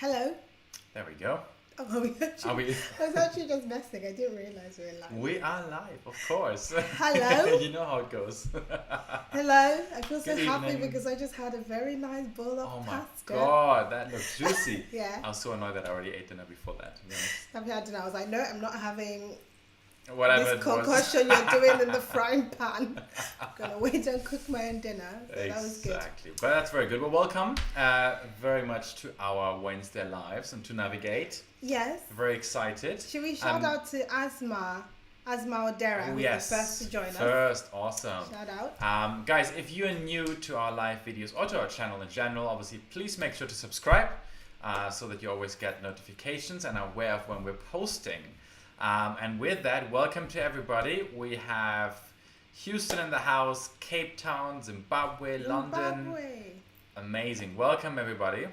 Hello. There we go. Oh, Are we? I was actually just messing. I didn't realize we were live. We are live, of course. Hello. You know how it goes. Hello. I feel so Good happy evening. because I just had a very nice bowl of Oh my pasta. god, that looks juicy. Yeah. I was so annoyed that I already ate dinner before that, to be honest. Have you had dinner? I was like, no, I'm not having Whatever this it was. concoction you're doing in the frying pan. I'm gonna wait and cook my own dinner. So that was good. Exactly. But that's very good. Well, welcome very much to our Wednesday lives and to navigate. Yes. Very excited. Should we shout out to Asma Odera, who's yes. the first to join us? First, awesome. Shout out. Guys, if you're new to our live videos or to our channel in general, obviously, please make sure to subscribe so that you always get notifications and are aware of when we're posting. And with that, welcome to everybody. We have Houston in the house, Cape Town, Zimbabwe, London. Amazing. Welcome, everybody.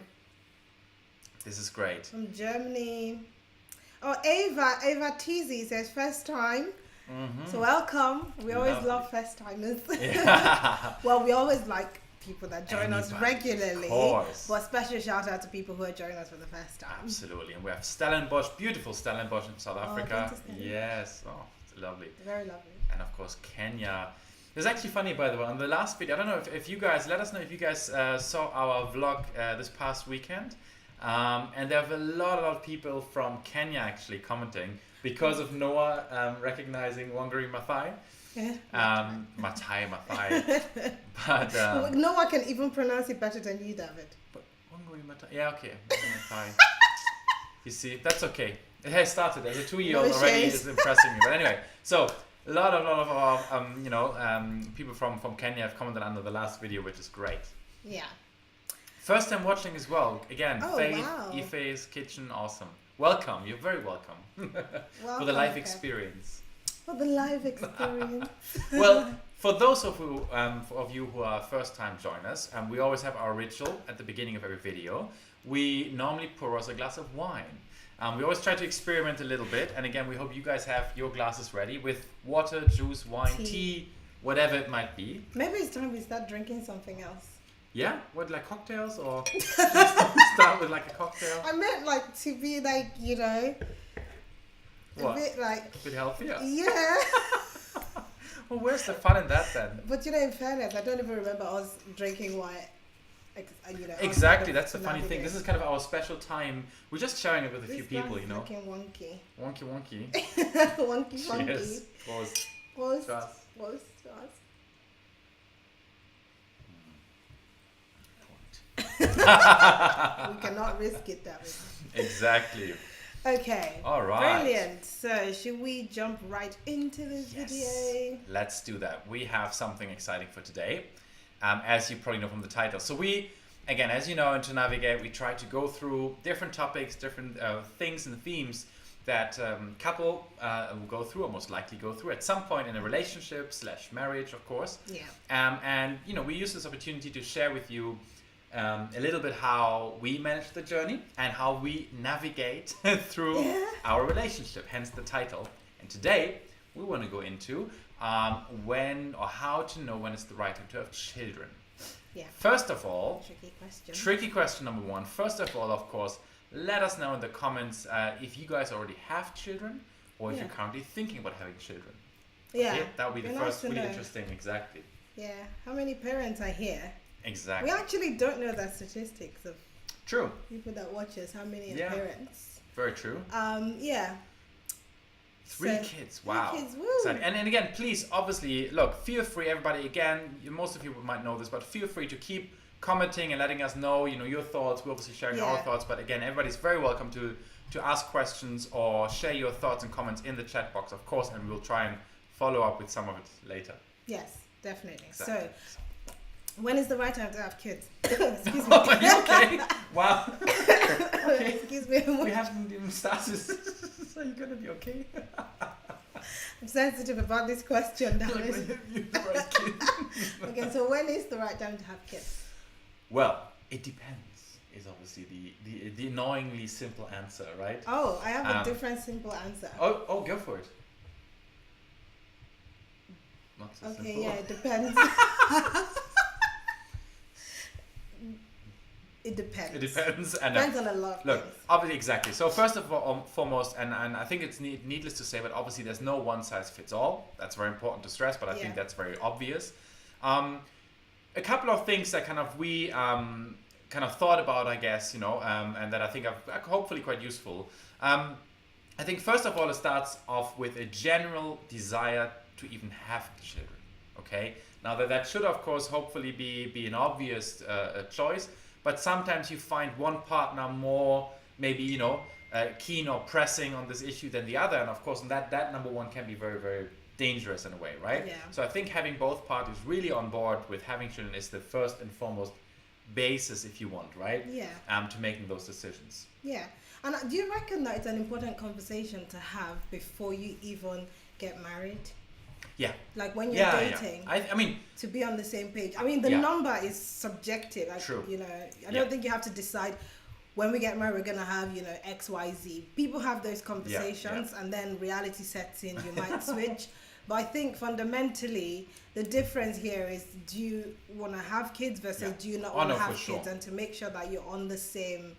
This is great. From Germany. Oh, Ava Teasy says first time. Mm-hmm. So welcome. We always Lovely. love first timers. Yeah. Well, we always like people that join us Anybody, regularly. of course. But special shout out to people who are joining us for the first time. Absolutely. And we have Stellenbosch, beautiful Stellenbosch in South Africa. thank you, Stellenbosch. Yes. Oh, it's lovely. Very lovely. And of course, Kenya. It's actually funny, by the way, on the last video, I don't know if you guys, let us know if you guys saw our vlog this past weekend. And there were a lot of people from Kenya actually commenting because of Noah recognizing Wangari Maathai. Maathai. But no one can even pronounce it better than you, David. but Wangari Maathai. Yeah, okay. Maathai. You see, that's okay. It has started as a 2-year-old No already shade. is impressing me. But anyway, so a lot of our people from Kenya have commented under the last video, which is great. Yeah. First time watching as well. Again, Oh, Faith, wow. Ife's Kitchen, awesome. Welcome, you're very welcome for the live okay. experience. For the live experience. Well, for those of you who are first time joiners, we always have our ritual at the beginning of every video. We normally pour us a glass of wine. We always try to experiment a little bit, and again, we hope you guys have your glasses ready with water, juice, wine, tea, whatever it might be. Maybe it's time we start drinking something else. Yeah? What, like cocktails, or just start with like a cocktail? I meant like to be like, you know, What? a bit like, A bit healthier? yeah. Well, where's the fun in that then? But you know, in fairness, I don't even remember us drinking wine. You know, Exactly, outside that's the of funny thing. navigate. This is kind of our special time. We're just sharing it with a This few people, glass you is know. looking wonky. Wonky. wonky. Cheers. Pause. Close. Trust. Close to us. We cannot risk it, David. Exactly. Okay. All right. Brilliant. So, should we jump right into this video? Let's do that. We have something exciting for today, as you probably know from the title. So we, again, as you know, in To Navigate, we try to go through different topics, different things and themes that couple will go through, or most likely go through at some point in a relationship / marriage, of course. Yeah. And you know, we use this opportunity to share with you a little bit how we manage the journey and how we navigate through our relationship, hence the title. And today we want to go into when or how to know when it's the right time to have children. Yeah. First of all, Tricky question. number one. First of all, of course, let us know in the comments if you guys already have children or if you're currently thinking about having children. Yeah. Okay? That would be the Be first nice to really know. interesting. Exactly. Yeah. How many parents are here? Exactly. We actually don't know the statistics of True. people that watch us. How many are Yeah. parents? Very true. Yeah. 3 So, kids, wow. 3 kids, woo. Exciting. And again, please, obviously, look, feel free, everybody, again, most of you might know this, but feel free to keep commenting and letting us know, you know, your thoughts. We're obviously sharing our thoughts, but again, everybody's very welcome to ask questions or share your thoughts and comments in the chat box, of course, and we'll try and follow up with some of it later. Yes, definitely. Exactly. So, when is the right time to have kids? Excuse me. Are you okay? Wow. Okay. Excuse me. We haven't even started. So you're going to be okay? I'm sensitive about this question. Like, David. when you're the right kid. Okay, so when is the right time to have kids? Well, it depends, is obviously the annoyingly simple answer, right? Oh, I have a different simple answer. Oh, go for it. Not so Okay, simple. yeah, it depends. It depends. It depends. And Depends on a lot of look, things. obviously, exactly. So first of all, foremost, and I think it's needless to say, but obviously there's no one size fits all. That's very important to stress, but I think that's very obvious. A couple of things that kind of we kind of thought about, I guess, you know, and that I think are hopefully quite useful. I think first of all, it starts off with a general desire to even have children. Okay. Now that should, of course, hopefully be an obvious choice. But sometimes you find one partner more, maybe, you know, keen or pressing on this issue than the other. And of course, that number one can be very, very dangerous in a way, right? Yeah. So I think having both parties really on board with having children is the first and foremost basis, if you want, right? Yeah. To making those decisions. Yeah. And do you reckon that it's an important conversation to have before you even get married? Yeah. Like when you're dating. Yeah. I mean, to be on the same page. I mean, the number is subjective. Like, true. You know, I don't think you have to decide when we get married, we're going to have, you know, X, Y, Z. People have those conversations and then reality sets in, you might switch. But I think fundamentally, the difference here is, do you want to have kids versus do you not want to have kids? And to make sure that you're on the same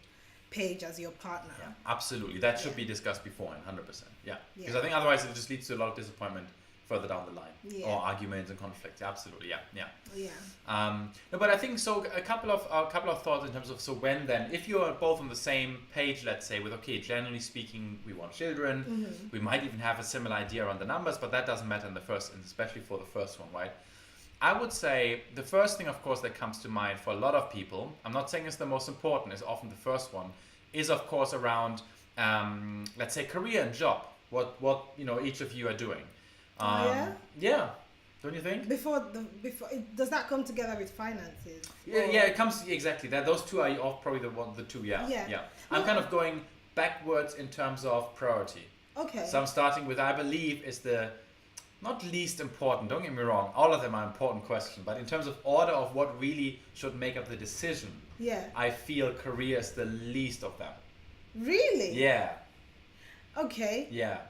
page as your partner. Yeah, absolutely. That should be discussed beforehand, 100%. Yeah. Because I think otherwise it just leads to a lot of disappointment further down the line, or arguments and conflicts. Absolutely, no, but I think so. A couple of thoughts in terms of, so when then, if you are both on the same page, let's say, with generally speaking, we want children. We might even have a similar idea around the numbers, but that doesn't matter in the first, and especially for the first one, right? I would say the first thing, of course, that comes to mind for a lot of people, I'm not saying it's the most important, it's often the first one, is of course around, let's say, career and job. What you know, each of you are doing. Yeah, don't you think? Before does that come together with finances? Yeah, it comes exactly. That those two are probably the two. Yeah. I'm kind of going backwards in terms of priority. Okay. So I'm starting with, I believe, is the not least important. Don't get me wrong, all of them are important questions. But in terms of order of what really should make up the decision, I feel career is the least of them. Really? Yeah. Okay. Yeah.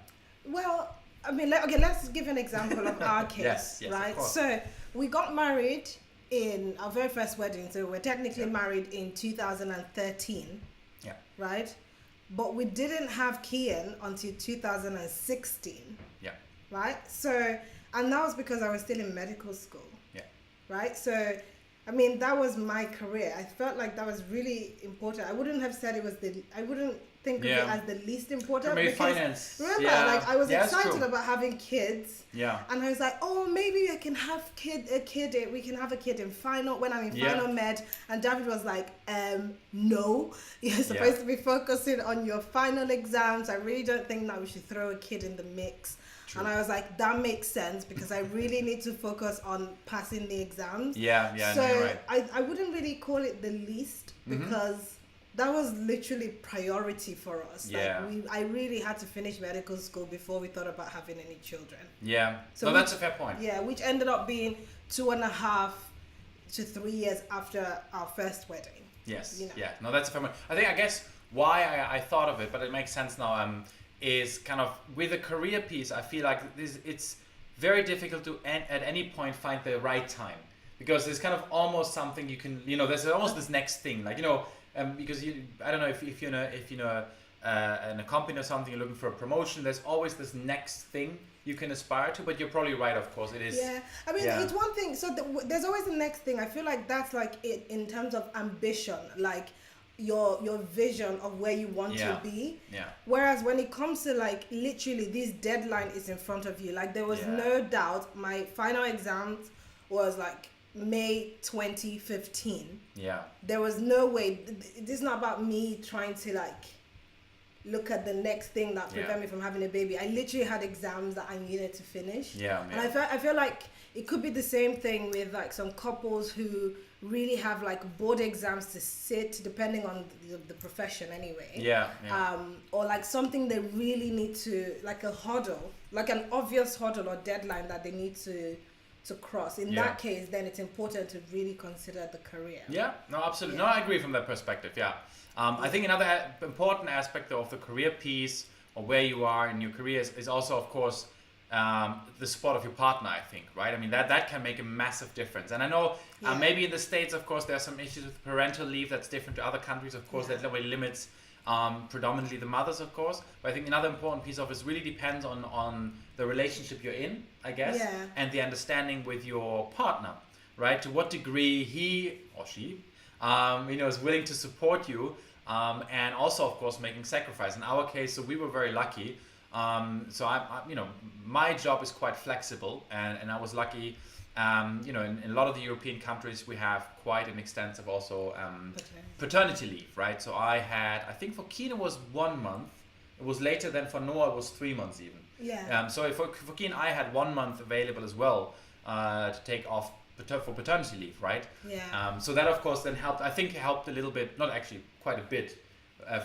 Well, I mean, let's give an example of our case, yes, right? So we got married in our very first wedding. So we're technically married in 2013, right? But we didn't have Kian until 2016, right? So, and that was because I was still in medical school, right? So, I mean, that was my career. I felt like that was really important. I wouldn't have said I wouldn't think of it as the least important. For me, because finance. remember, like I was excited about having kids. Yeah. And I was like, oh, maybe I can have we can have a kid in final, when I'm in final med. And David was like, no, you're supposed to be focusing on your final exams. I really don't think that we should throw a kid in the mix. True. And I was like, that makes sense, because I really need to focus on passing the exams. So no, you're right. I wouldn't really call it the least, because that was literally priority for us. Yeah. Like I really had to finish medical school before we thought about having any children. Yeah. So that's a fair point. Yeah, which ended up being 2.5 to 3 years after our first wedding. Yes. You know? Yeah. No, that's a fair point. I guess why I thought of it, but it makes sense now, is kind of with the career piece, I feel like it's very difficult to at any point find the right time, because there's kind of almost something you can, you know, there's almost this next thing, like, you know, because I don't know if you're in a company or something, you're looking for a promotion, there's always this next thing you can aspire to, but you're probably right, of course, it is. Yeah, I mean, it's one thing, so there's always the next thing. I feel like that's like it in terms of ambition, like your vision of where you want to be. Yeah. Whereas when it comes to like literally this deadline is in front of you, like there was no doubt my final exams was like May 2015. Yeah. There was no way. This is not about me trying to like look at the next thing that prevent me from having a baby. I literally had exams that I needed to finish. Yeah. And I feel like it could be the same thing with like some couples who really have like board exams to sit, depending on the profession anyway. Yeah. Or like something they really need to, like a hurdle, like an obvious hurdle or deadline that they need to cross. In that case, then it's important to really consider the career. Yeah, no, absolutely. No, I agree from that perspective. Yeah. I think another important aspect of the career piece, or where you are in your career, is also, of course, the support of your partner, I think, right? I mean, that can make a massive difference. And I know maybe in the States, of course, there are some issues with parental leave that's different to other countries, of course, that really limits predominantly the mothers, of course. But I think another important piece of it really depends on the relationship you're in, I guess, and the understanding with your partner, right? To what degree he or she, is willing to support you, and also, of course, making sacrifice. In our case, so we were very lucky. So my job is quite flexible, and I was lucky. In a lot of the European countries, we have quite an extensive also paternity leave, right? So I think for Keen it was 1 month. It was later than for Noah, it was 3 months even. Yeah. So for Keen, I had 1 month available as well to take off for paternity leave, right? Yeah. So that of course then helped. I think it helped a little bit, not actually quite a bit,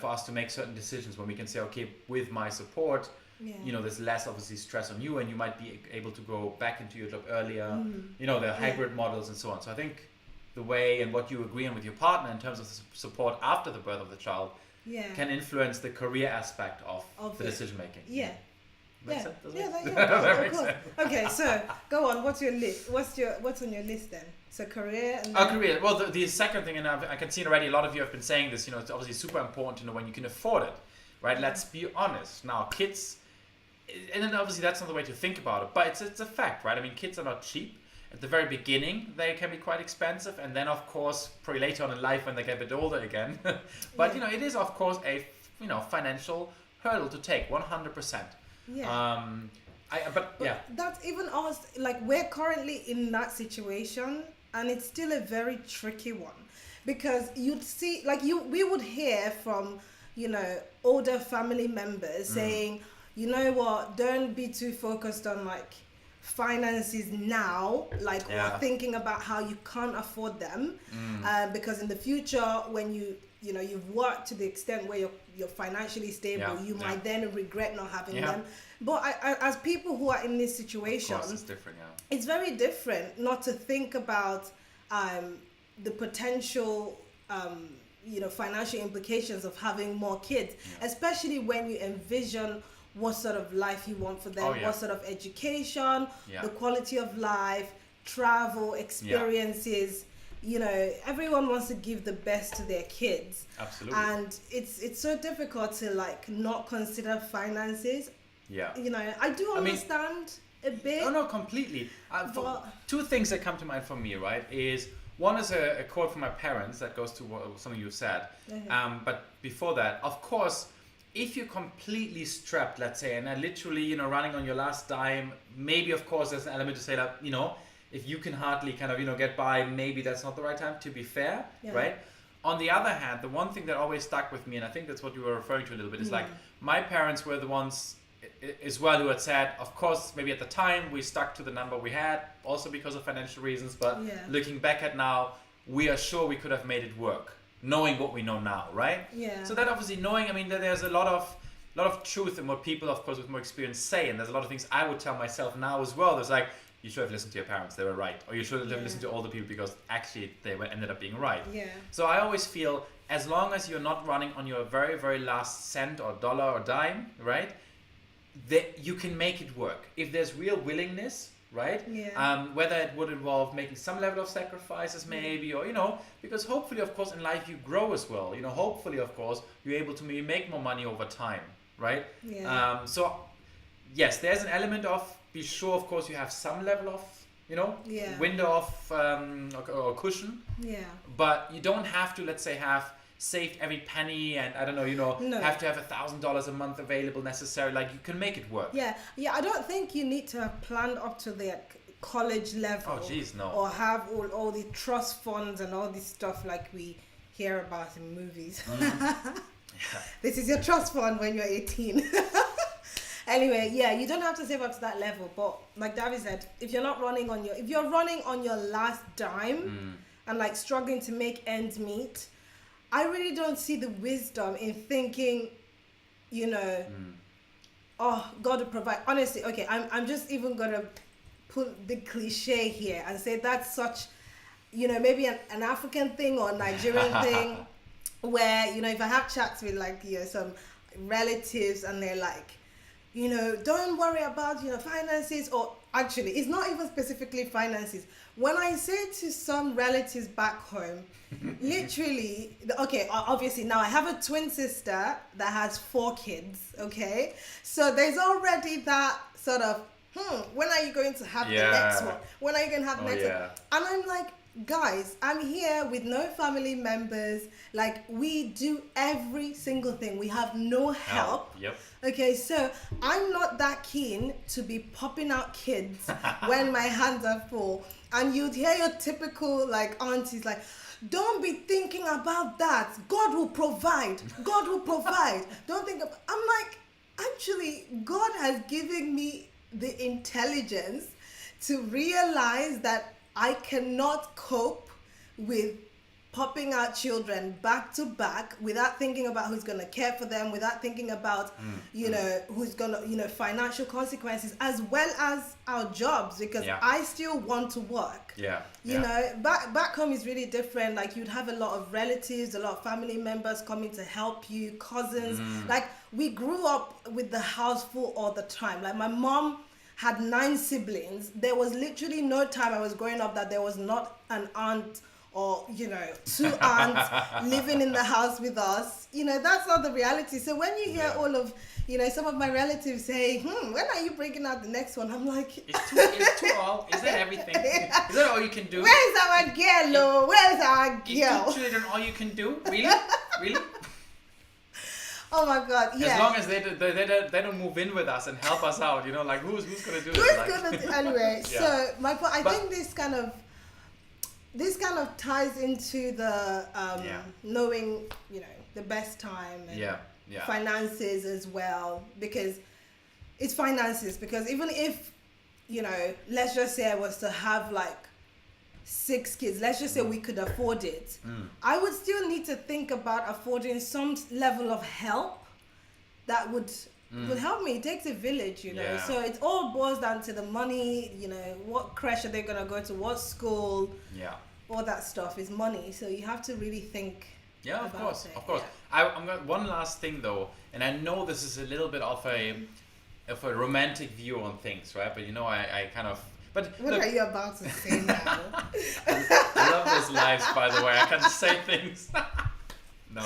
for us to make certain decisions when we can say, okay, with my support. There's less obviously stress on you, and you might be able to go back into your job earlier. The hybrid models and so on. So I think the way and what you agree on with your partner in terms of support after the birth of the child can influence the career aspect of the decision making. Yeah. Makes sense, doesn't it? That makes sense. Okay, so go on. What's your list? What's on your list then? So career. And then... career. Well, the second thing, and I can see already a lot of you have been saying this. It's obviously super important to know when you can afford it, right? Let's be honest. Now, kids. And then obviously that's not the way to think about it, but it's a fact, right? I mean, kids are not cheap. At the very beginning, they can be quite expensive, and then of course, probably later on in life when they get a bit older again. But it is of course a financial hurdle to take, 100%. Yeah. But that's even us. Like we're currently in that situation, and it's still a very tricky one, because you'd see, we would hear from older family members saying, you know what, don't be too focused on finances now, or thinking about how you can't afford them, because in the future when you've worked to the extent where you're financially stable, you might then regret not having them. But I, as people who are in this situation, of course it's different. It's very different not to think about the potential financial implications of having more kids, especially when you envision what sort of life you want for them, what sort of education, the quality of life, travel, experiences. Everyone wants to give the best to their kids. Absolutely. And it's so difficult to not consider finances. Yeah. I do understand a bit. Oh no, completely. Two things that come to mind for me, right, is one is a quote from my parents that goes to what something you said. But before that, of course, if you're completely strapped, let's say, and are literally, running on your last dime, maybe of course there's an element to say that, if you can hardly kind of, get by, maybe that's not the right time, to be fair, right? On the other hand, the one thing that always stuck with me, and I think that's what you were referring to a little bit, is my parents were the ones as well who had said, of course, maybe at the time we stuck to the number we had, also because of financial reasons, but looking back at now, we are sure we could have made it work, knowing what we know now, right? Yeah. So that obviously knowing, that there's a lot of truth in what people, of course, with more experience say, and there's a lot of things I would tell myself now as well. There's you should have listened to your parents, they were right, or you should have listened to older people because actually they ended up being right. Yeah. So I always feel, as long as you're not running on your very, very last cent or dollar or dime, right, that you can make it work. If there's real willingness, right? Yeah. Whether it would involve making some level of sacrifices maybe, or, because hopefully, of course, in life you grow as well. Hopefully, of course, you're able to maybe make more money over time, right? Yeah. So, yes, there's an element of, be sure, of course, you have some level of, window of or cushion. Yeah. But you don't have to, let's say, have saved every penny and I don't know, have to have $1,000 a month available necessarily. You can make it work. Yeah. I don't think you need to have planned up to the college level. Oh, geez, no. Or have all the trust funds and all this stuff like we hear about in movies. This is your trust fund when you're 18. Anyway, you don't have to save up to that level, but like David said, if you're running on your last dime and struggling to make ends meet, I really don't see the wisdom in thinking, oh, God will provide. Honestly, okay, I'm just even gonna put the cliche here and say that's such, maybe an African thing or a Nigerian thing, where if I have chats with some relatives and they're like, don't worry about, finances, or actually, it's not even specifically finances. When I say to some relatives back home, literally, okay, obviously now I have a twin sister that has 4 kids, okay? So there's already that sort of, when are you going to have the next one? When are you going to have the next one? And I'm like, guys, I'm here with no family members. Like, we do every single thing. We have no help. Yep. Okay, so I'm not that keen to be popping out kids when my hands are full. And you'd hear your typical, like, aunties like, don't be thinking about that. God will provide. God will provide. Don't think about... I'm like, actually, God has given me the intelligence to realize that I cannot cope with popping out children back to back without thinking about who's going to care for them, without thinking about, who's going to, financial consequences, as well as our jobs, because I still want to work. Back home is really different. Like, you'd have a lot of relatives, a lot of family members coming to help you, cousins. Like, we grew up with the house full all the time. Like, my mom had 9 siblings. There was literally no time I was growing up that there was not an aunt or 2 aunts living in the house with us. That's not the reality. So when you hear all of some of my relatives say, when are you bringing out the next one? I'm like, it's too all. Is that everything? Is that all you can do? Where's our girl? Where's our girl? Is 2 children all you can do? Really? Oh my God! Yeah. As long as they don't move in with us and help us out, like who's gonna do this? Anyway? So my point, I think this kind of ties into the knowing the best time and finances as well, because it's finances. Because even if let's just say I was to have like 6 kids, let's just say we could afford it, I would still need to think about affording some level of help that would help me. It takes a village, so it all boils down to the money. What creche are they going to go to, what school, all that stuff is money. So you have to really think about it. Of course. I'm got one last thing though, and I know this is a little bit of a romantic view on things, right? But I kind of... But what are you about to say now? I love those lives, by the way. I can say things. No.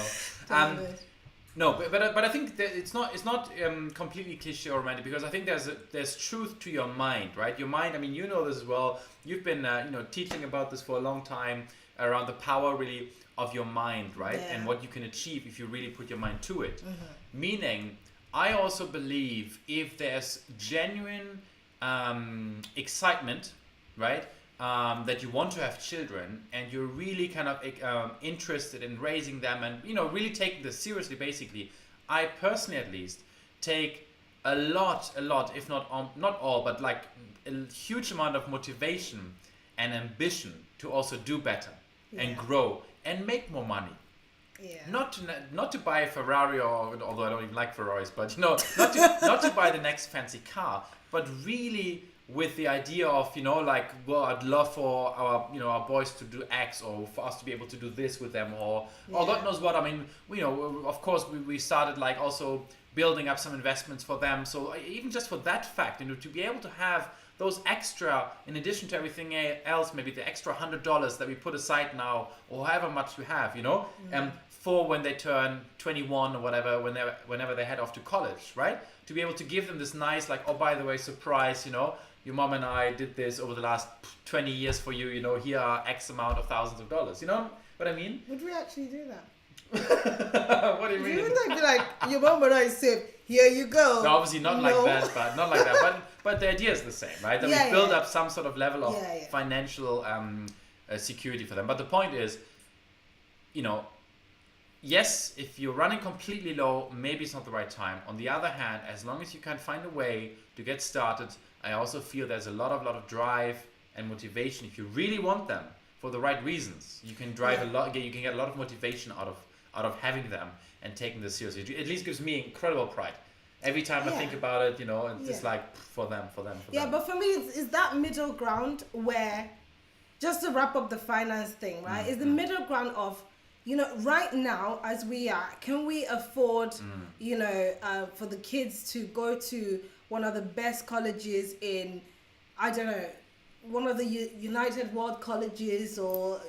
No, but I think that it's not completely cliche or romantic, because I think there's truth to your mind, right? Your mind. I mean, you know this as well. You've been teaching about this for a long time, around the power really of your mind, right? And what you can achieve if you really put your mind to it. Meaning, I also believe if there's genuine excitement, right? That you want to have children, and you're really kind of interested in raising them, and really taking this seriously. Basically, I personally, at least, take a lot, if not all, but like a huge amount of motivation and ambition to also do better and grow and make more money. Not to buy a Ferrari, although I don't even like Ferraris, but not to buy the next fancy car, but really with the idea of I'd love for our boys to do X, or for us to be able to do this with them, or God knows what. I mean, of course we started like also building up some investments for them. So even just for that fact, to be able to have those extra, in addition to everything else, maybe the extra $100 that we put aside now, or however much we have, for when they turn 21 or whatever, whenever they head off to college, right? To be able to give them this nice, like, oh, by the way, surprise, your mom and I did this over the last 20 years for you, here are X amount of thousands of dollars, you know what I mean? Would we actually do that? What do you mean? Wouldn't that be like, your mom and I said, here you go? No, obviously not like that, but the idea is the same, right? That we build up some sort of level of financial security for them. But the point is, yes, if you're running completely low, maybe it's not the right time. On the other hand, as long as you can find a way to get started, I also feel there's a lot of drive and motivation. If you really want them for the right reasons, you can drive a lot. You can get a lot of motivation out of having them and taking this seriously. It at least gives me incredible pride. Every time I think about it, it's just like for them. Yeah, but for me, it's that middle ground where, just to wrap up the finance thing, right? Is the middle ground of right now as we are, can we afford, for the kids to go to one of the best colleges in, I don't know, one of the United World colleges, or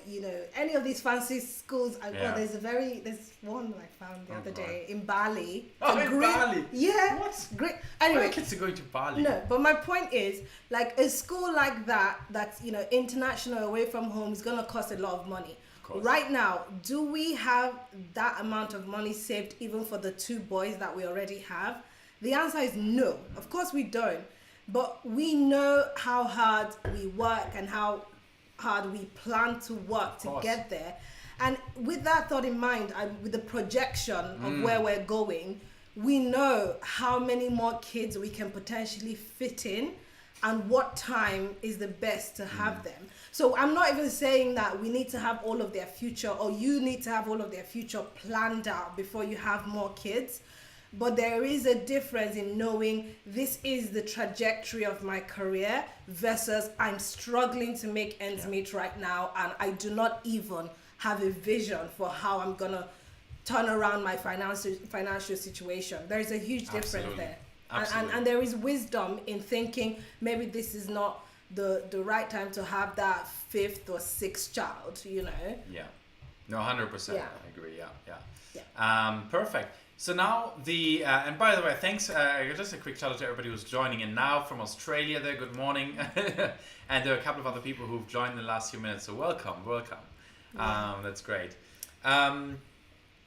any of these fancy schools? There's one I found the other day in Bali. Bali. Yeah. What? Great. Anyway, my kids are going to Bali. No, but my point is, like, a school like that's international, away from home, is gonna cost a lot of money. Right now, do we have that amount of money saved even for the 2 boys that we already have? The answer is no. Of course we don't. But we know how hard we work and how hard we plan to work to get there. And with that thought in mind, with the projection of where we're going, we know how many more kids we can potentially fit in and what time is the best to have them. So I'm not even saying that we need to have all of their future, or you need to have all of their future planned out before you have more kids. But there is a difference in knowing this is the trajectory of my career versus I'm struggling to make ends meet right now, and I do not even have a vision for how I'm going to turn around my financial situation. There is a huge difference there. And there is wisdom in thinking maybe this is not the right time to have that 5th or 6th child, Yeah. No, 100%. Yeah. I agree. Yeah. Perfect. So now and by the way, thanks, just a quick shout out to everybody who's joining in now from Australia there, good morning. And there are a couple of other people who've joined in the last few minutes, so welcome. Yeah. That's great.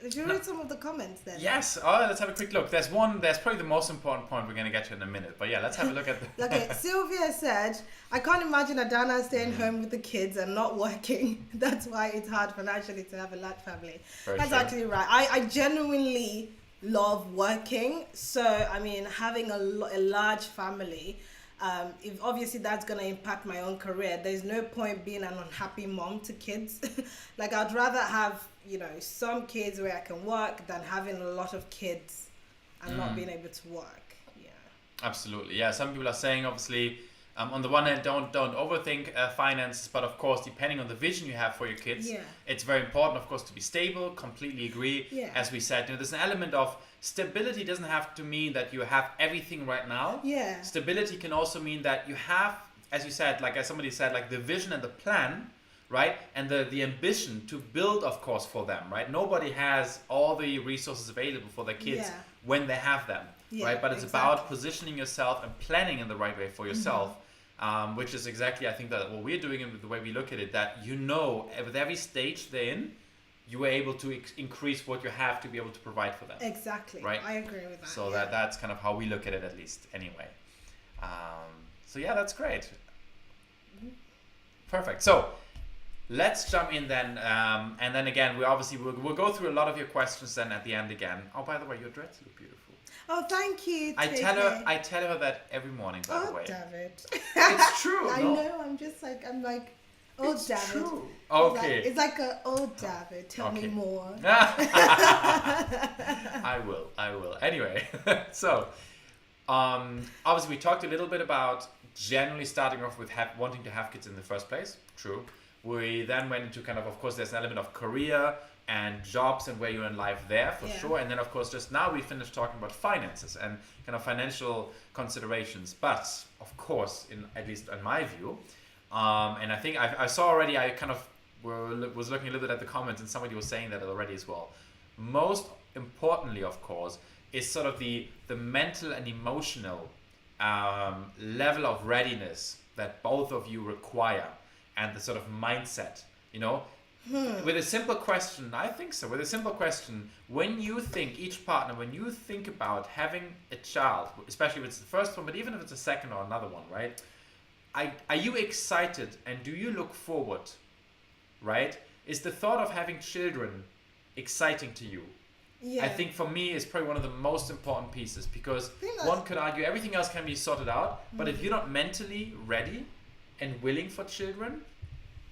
Did you read some of the comments then? Yes, let's have a quick look. There's probably the most important point we're going to get to in a minute, but yeah, let's have a look at Okay, Sylvia said, I can't imagine Adanna staying home with the kids and not working. That's why it's hard financially to have a large family. That's actually right. I genuinely love working, so I mean, having a large family, if obviously that's going to impact my own career, there's no point being an unhappy mom to kids. Like, I'd rather have some kids where I can work than having a lot of kids and not being able to work. Yeah, absolutely. Yeah, some people are saying, obviously, on the one hand, don't overthink finances, but of course, depending on the vision you have for your kids, it's very important, of course, to be stable. Completely agree. As we said, there's an element of stability. Doesn't have to mean that you have everything right now. Stability can also mean that you have, as you said, like as somebody said, like the vision and the plan, right? And the ambition to build, of course, for them, right? Nobody has all the resources available for their kids when they have them, right? But it's about positioning yourself and planning in the right way for yourself, which is exactly, I think, that what we're doing and the way we look at it, that with every stage they're in, you are able to increase what you have to be able to provide for them. Exactly. Right? I agree with that. So that's kind of how we look at it, at least, anyway. So yeah, that's great. Perfect. So let's jump in then, and then again, we'll go through a lot of your questions then at the end again. Oh, by the way, your dreads look beautiful. Oh, thank you. I tell her that every morning. By the way. David. It's true. I know. I'm like, oh, it's David. True. Okay. It's like David. Tell me more. I will. Anyway, so obviously we talked a little bit about generally starting off with wanting to have kids in the first place. True. We then went into kind of course, there's an element of career and jobs and where you're in life there for sure. And then, of course, just now we finished talking about finances and kind of financial considerations. But, of course, at least in my view, and I think I saw already, I kind of was looking a little bit at the comments and somebody was saying that already as well. Most importantly, of course, is sort of the mental and emotional level of readiness that both of you require. And the sort of mindset, With a simple question, I think so. With a simple question, when you think, each partner, when you think about having a child, especially if it's the first one, but even if it's a second or another one, right? Are you excited and do you look forward, right? Is the thought of having children exciting to you? Yeah. I think for me it's probably one of the most important pieces because one could argue everything else can be sorted out, but if you're not mentally ready and willing for children,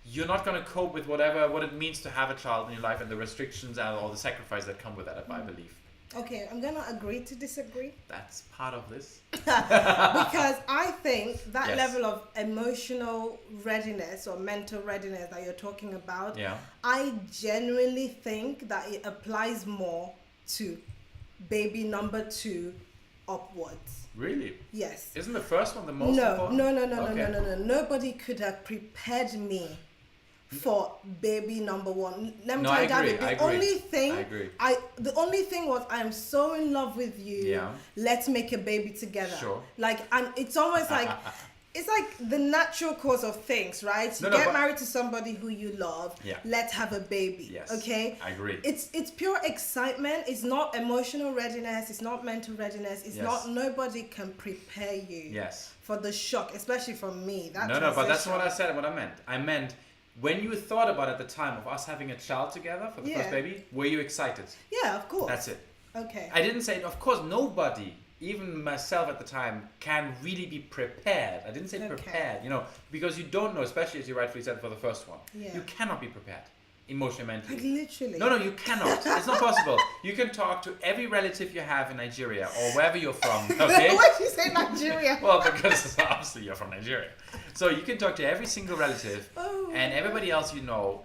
you're not going to cope with what it means to have a child in your life and the restrictions and all the sacrifices that come with that, I believe. Okay, I'm gonna agree to disagree. That's part of this. Because I think that Yes. level of emotional readiness or mental readiness that you're talking about, Yeah. I genuinely think that it applies more to baby number 2 upwards. Really? Yes. Isn't the first one the most No, important? no. Nobody could have prepared me for baby number 1. Let me No, tell I you, David, agree, the I agree. only thing I agree. the only thing was I am so in love with you. Yeah. Let's make a baby together. Sure. Like, and it's almost like it's like the natural course of things, right? You get married to somebody who you love. Yeah. Let's have a baby. Yes. Okay. I agree. It's pure excitement. It's not emotional readiness. It's not mental readiness. It's Yes. not. Nobody can prepare you. Yes. For the shock, especially for me. That No, but that's transition. what I said. What I meant. I meant when you thought about at the time of us having a child together for the first baby, were you excited? Yeah, of course. That's it. Okay. I didn't say, of course, nobody, even myself at the time, can really be prepared. I didn't say prepared, because you don't know, especially as you rightfully said for the first one. Yeah. You cannot be prepared. Emotionally, mentally. Like literally. No, you cannot. It's not possible. You can talk to every relative you have in Nigeria or wherever you're from, okay? Why did you say Nigeria? Well, because obviously you're from Nigeria. So you can talk to every single relative and everybody else you know.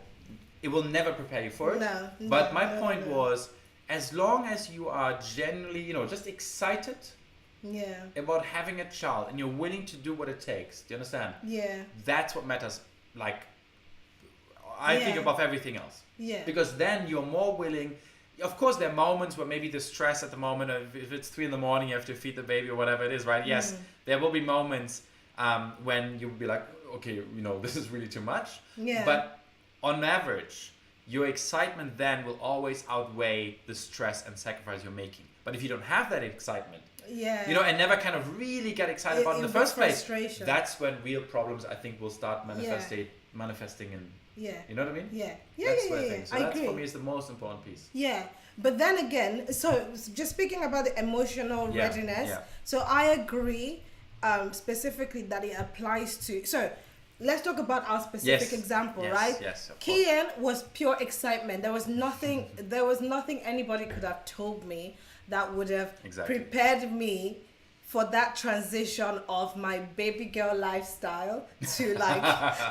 It will never prepare you for it. No. But my point was, as long as you are genuinely, just excited about having a child and you're willing to do what it takes, do you understand? Yeah. That's what matters, I think above everything else. Yeah. Because then you're more willing. Of course, there are moments where maybe the stress at the moment, if it's 3 a.m, you have to feed the baby or whatever it is, right? Yes, there will be moments when you will be like, okay, this is really too much. Yeah. But on average, your excitement then will always outweigh the stress and sacrifice you're making. But if you don't have that excitement, and never kind of really get excited about it in the first place, that's when real problems, I think, will start manifesting in. Yeah. You know what I mean? Yeah. That's what I think. So I that's agree. for me is the most important piece. Yeah. But then again, so just speaking about the emotional readiness, so I agree specifically that it applies to. So let's talk about our specific example, right? Yes. Kian was pure excitement. There was nothing anybody could have told me that would have prepared me for that transition of my baby girl lifestyle to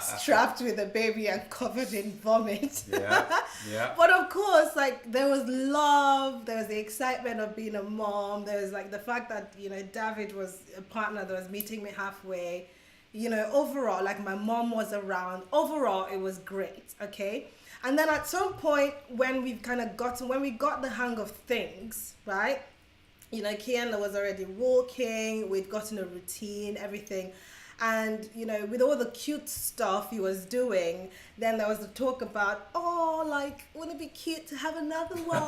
strapped with a baby and covered in vomit. Yeah. But of course, there was love, there was the excitement of being a mom, there was the fact that, David was a partner that was meeting me halfway. Overall, my mom was around. Overall, it was great, okay? And then at some point when we got the hang of things, right? Kian was already walking, we'd gotten a routine, everything. And, with all the cute stuff he was doing, then there was the talk about, wouldn't it be cute to have another one?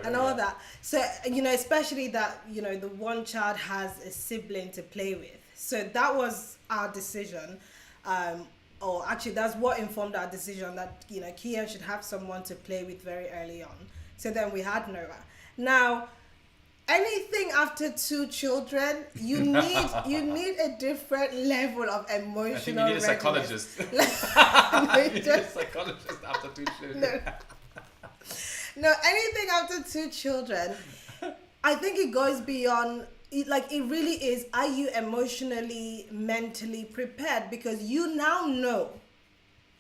And all that. So, especially that, the one child has a sibling to play with. So that was our decision. Or actually, that's what informed our decision that, Kian should have someone to play with very early on. So then we had Noah. Now, anything after 2 children, you need a different level of emotional. I think you need a psychologist. You need a psychologist after 2 children. No, anything after 2 children, I think it goes beyond. It really is. Are you emotionally, mentally prepared? Because you now know.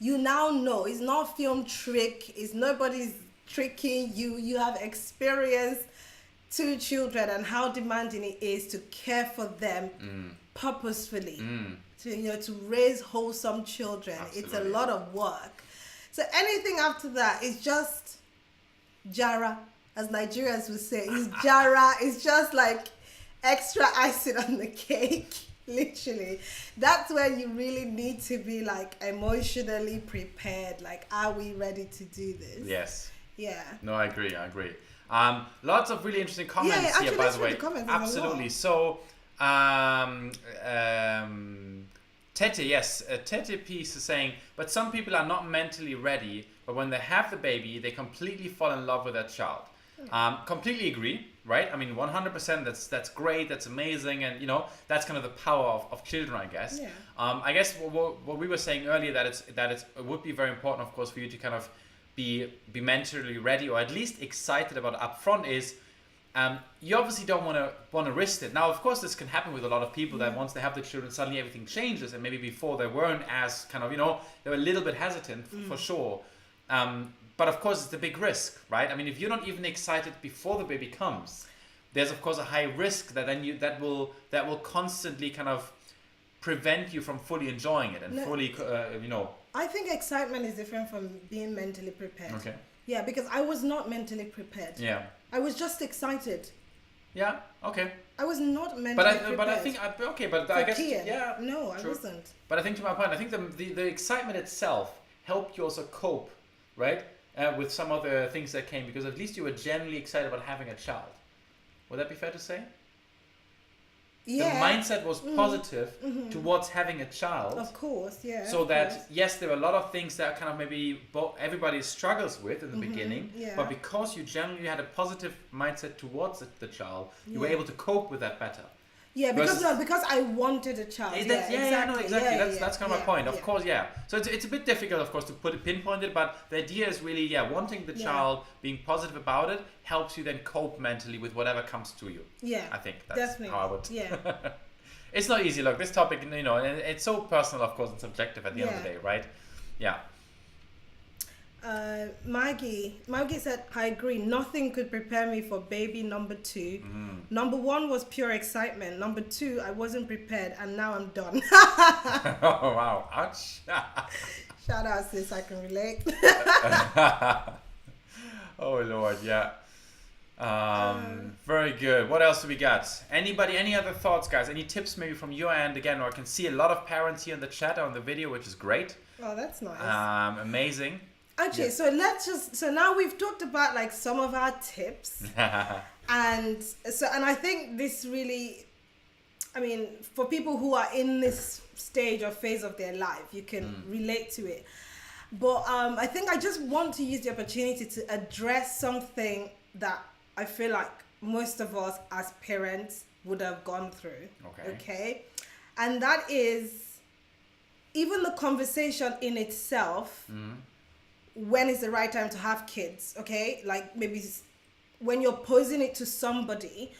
It's not film trick. It's nobody's tricking you. You have experienced 2 children and how demanding it is to care for them purposefully, to raise wholesome children. Absolutely. It's a lot of work. So anything after that is just jara, as Nigerians would say. It's jara. It's just extra icing on the cake. Literally, that's when you really need to be emotionally prepared. Are we ready to do this? Yes. Yeah. No, I agree. Lots of really interesting comments here, by the way. Absolutely. So, Tete, yes, Tete piece is saying, but some people are not mentally ready, but when they have the baby, they completely fall in love with that child. Completely agree, right? 100%. That's great. That's amazing, and that's kind of the power of children, I guess. Yeah. I guess what we were saying earlier it would be very important, of course, for you to kind of be mentally ready or at least excited about upfront is you obviously don't want to risk it. Now, of course, this can happen with a lot of people that once they have the children, suddenly everything changes, and maybe before they weren't as kind of, they were a little bit hesitant for sure. But of course, it's a big risk, right? I mean, if you're not even excited before the baby comes, there's of course a high risk that then that will constantly kind of prevent you from fully enjoying it and fully, I think excitement is different from being mentally prepared. Okay. Yeah, because I was not mentally prepared. Yeah. I was just excited. Yeah. Okay. I was not mentally prepared. But I think I guess yeah. No, true. I wasn't. But I think to my point, I think the excitement itself helped you also cope, right, with some of the things that came, because at least you were genuinely excited about having a child. Would that be fair to say? Yeah. The mindset was positive towards having a child. Of course, yeah. So that, yes, there were a lot of things that kind of maybe everybody struggles with in the beginning, but because you generally had a positive mindset towards the child, you were able to cope with that better. Yeah, because I wanted a child. Exactly. That's kind of my point. Of course, yeah. So it's a bit difficult, of course, to pinpoint it, but the idea is really, wanting the child, being positive about it, helps you then cope mentally with whatever comes to you. Yeah, I think that's definitely. how I would. Yeah. It's not easy. Look, this topic, and it's so personal, of course, and subjective at the end of the day, right? Yeah. Maggie said, I agree. Nothing could prepare me for baby number 2. Number 1 was pure excitement. Number 2, I wasn't prepared, and now I'm done. Oh, wow. Ouch. Shout out, sis. I can relate. Oh, Lord. Yeah. Very good. What else do we got? Any other thoughts, guys? Any tips maybe from your end? Again, I can see a lot of parents here in the chat on the video, which is great. Oh, that's nice. Amazing. Okay, so so now we've talked about like some of our tips. and I think this really, I mean, for people who are in this stage or phase of their life, you can relate to it. But I think I just want to use the opportunity to address something that I feel like most of us as parents would have gone through. Okay? And that is even the conversation in itself, when is the right time to have kids, okay? Like maybe when you're posing it to somebody,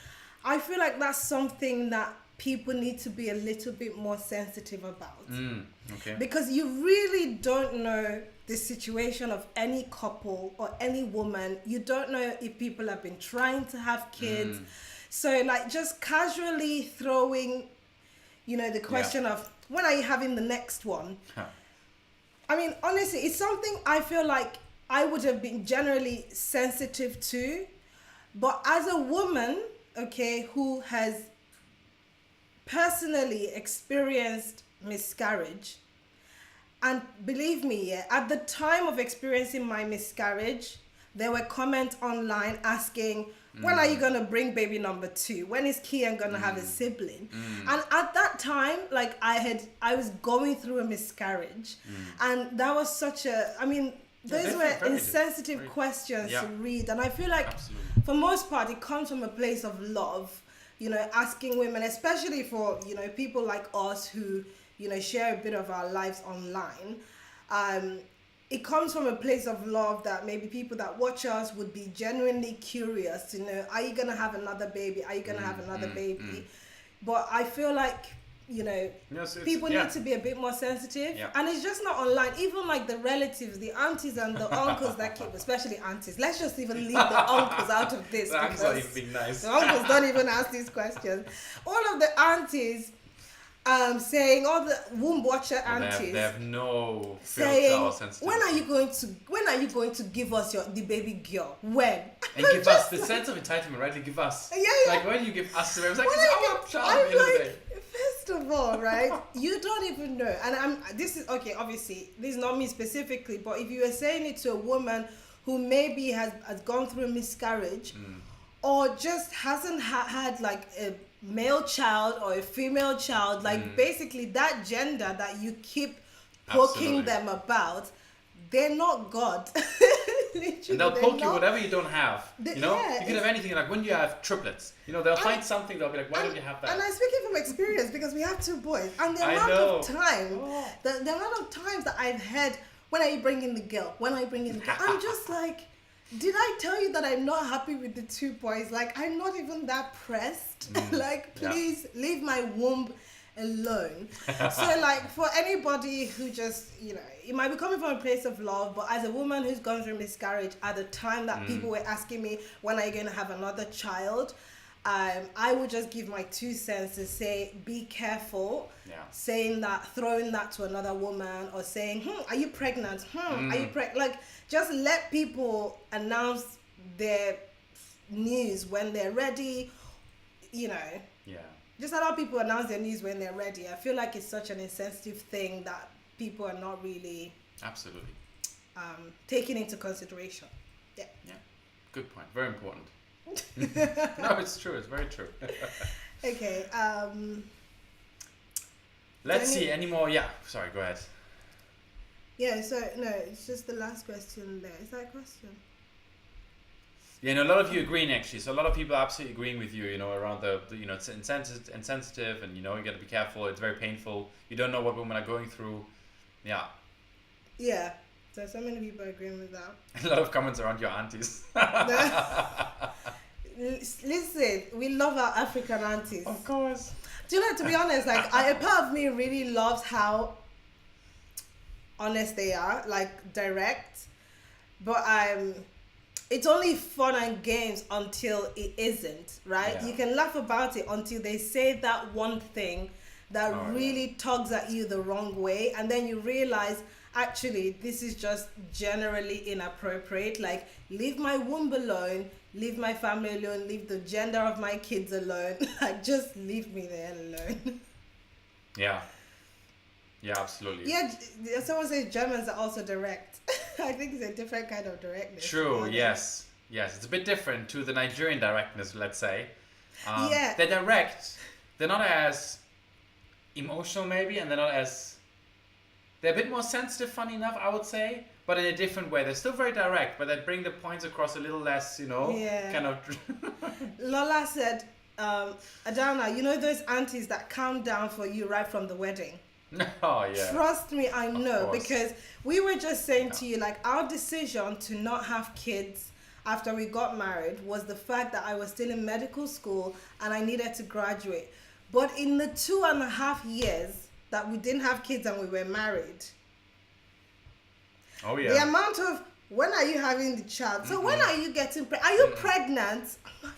I feel like that's something that people need to be a little bit more sensitive about. Because you really don't know the situation of any couple or any woman. You don't know if people have been trying to have kids. So like just casually throwing, the question of when are you having the next one? I mean, honestly, it's something I feel like I would have been generally sensitive to. But as a woman, okay, who has personally experienced miscarriage, and believe me, at the time of experiencing my miscarriage, there were comments online asking, when are you going to bring baby number 2? When is Kian going to have a sibling? And at that time, like I was going through a miscarriage. And that was such those were insensitive questions to read. And I feel like for most part, it comes from a place of love, asking women, especially for, people like us who, share a bit of our lives online. It comes from a place of love that maybe people that watch us would be genuinely curious to know, are you going to have another baby? Are you going to have another baby? But I feel like, people need to be a bit more sensitive. And it's just not online. Even like the relatives, the aunties and the uncles that keep, especially aunties. Let's just even leave the uncles out of this. The uncles are even nice. The uncles don't even ask these questions. All of the aunties saying, all the womb watcher aunties, they have no saying, or sensitivity. when are you going to give us the baby girl? When? And give us the sense of entitlement, right? Give us. Like when you give us the baby, it's like it's our child. First of all, right? You don't even know. And this is okay, obviously, this is not me specifically, but if you were saying it to a woman who maybe has gone through a miscarriage, or just hasn't had like a male child or a female child, like basically that gender that you keep poking them about, they're not God. And they'll poke you whatever you don't have. You could have anything, like when you have triplets, they'll find something, they'll be like, why don't you have that? And I'm speaking from experience because we have 2 boys, and the amount of times that I've heard, when are you bringing the girl? When are you bringing the girl? I'm just like, Did I tell you that I'm not happy with the 2 boys? Like, I'm not even that pressed. Like, please leave my womb alone. So, like, for anybody who just, you know, it might be coming from a place of love, but as a woman who's gone through miscarriage at the time that people were asking me, when are you going to have another child? I would just give my 2 cents to say, be careful, saying that, throwing that to another woman, or saying, are you pregnant? Are you pregnant? Like, just let people announce their news when they're ready, you know. Yeah. Just allow people announce their news when they're ready. I feel like it's such an insensitive thing that people are not really absolutely taking into consideration. Yeah. Yeah. Good point. Very important. No, it's true. It's very true. Okay. Let's see. Any more? Yeah. Sorry. Go ahead. Yeah. So no, it's just the last question there. Is that a question? Yeah, no, a lot of you agreeing actually. So a lot of people are absolutely agreeing with you. You know, around the you know, it's insensitive, and you know, you got to be careful. It's very painful. You don't know what women are going through. Yeah. Yeah. So many people are agreeing with that. A lot of comments around your aunties. Listen, we love our African aunties. Of course. Do you know, to be honest, like, a part of me really loves how honest they are, like, direct. But it's only fun and games until it isn't, right? Yeah. You can laugh about it until they say that one thing that really tugs at you the wrong way, and then you realize, actually, this is just generally inappropriate. Like, leave my womb alone, leave my family alone, leave the gender of my kids alone. Like, just leave me there alone. Yeah. Yeah, absolutely. Yeah, someone says Germans are also direct. I think it's a different kind of directness. True, yes. Yes, it's a bit different to the Nigerian directness, let's say. Yeah. They're direct. They're not as emotional, maybe, and they're not as... They're a bit more sensitive, funny enough, I would say, but in a different way. They're still very direct, but they bring the points across a little less, you know, kind of... Lola said, Adanna, you know those aunties that calm down for you right from the wedding? Oh, yeah. Trust me, I know, because we were just saying to you, like, our decision to not have kids after we got married was the fact that I was still in medical school and I needed to graduate. But in the 2.5 years that we didn't have kids and we were married, the amount of, when are you having the child? So when are you getting pregnant? Are you pregnant? I'm like,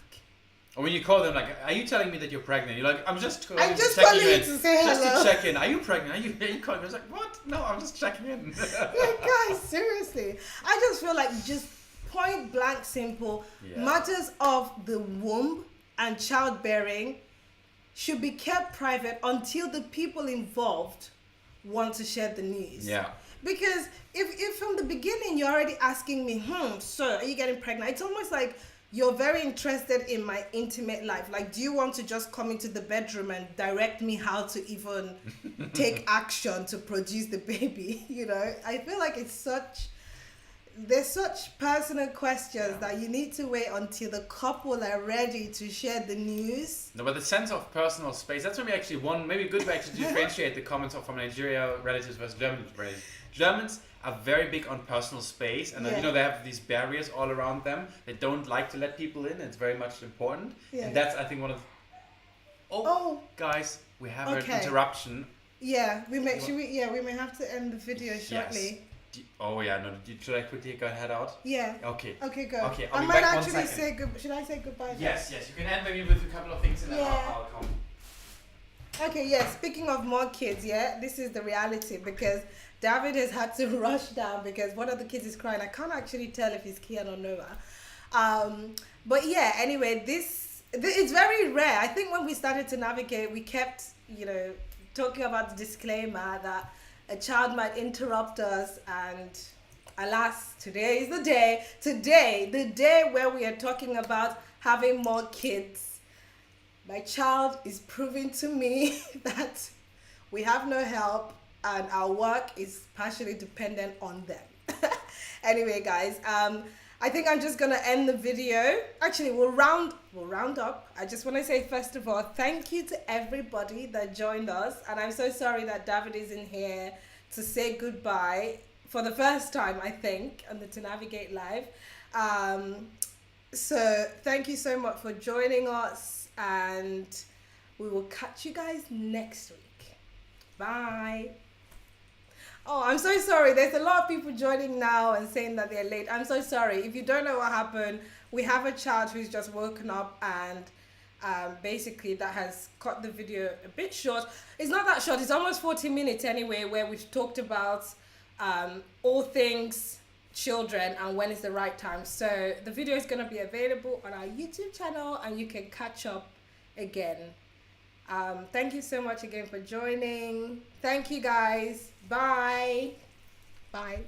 or when you call them, like, are you telling me that you're pregnant? You're like, I'm just calling you to say hello. Just to check in. Are you pregnant? Are you calling me? I was like, what? No, I'm just checking in. Like, guys, seriously. I just feel like, just point blank simple, matters of the womb and childbearing should be kept private until the people involved want to share the news. Yeah. Because if from the beginning you're already asking me, so are you getting pregnant? It's almost like you're very interested in my intimate life. Like, do you want to just come into the bedroom and direct me how to even take action to produce the baby? You know, I feel like there's such personal questions that you need to wait until the couple are ready to share the news. No, but the sense of personal space, that's maybe actually maybe a good way to differentiate the comments from Nigeria relatives versus German relatives. Germans are very big on personal space, and you know, they have these barriers all around them. They don't like to let people in. It's very much important, and that's, I think, one of guys, we have an interruption. Yeah, we may have to end the video shortly. Should I quickly go head out? Yeah. Okay, go. Okay, I might actually say should I say goodbye? Yes, you can end maybe with a couple of things and then I'll come. Okay, speaking of more kids, this is the reality, because David has had to rush down because one of the kids is crying. I can't actually tell if it's Kian or Noah. But anyway, it's very rare. I think when we started to navigate, we kept, talking about the disclaimer that a child might interrupt us, and alas, today is the day. Today, the day where we are talking about having more kids. My child is proving to me that we have no help and our work is partially dependent on them. Anyway, guys, I think I'm just gonna end the video. Actually, we'll round up. I just want to say, first of all, thank you to everybody that joined us, and I'm so sorry that David isn't here to say goodbye for the first time, I think, on the To Navigate Live. So thank you so much for joining us, and we will catch you guys next week. Bye. Oh, I'm so sorry. There's a lot of people joining now and saying that they're late. I'm so sorry. If you don't know what happened, we have a child who's just woken up, and basically that has cut the video a bit short. It's not that short. It's almost 40 minutes anyway, where we've talked about all things children and when is the right time. So the video is going to be available on our YouTube channel, and you can catch up again. Thank you so much again for joining. Thank you guys. Bye. Bye.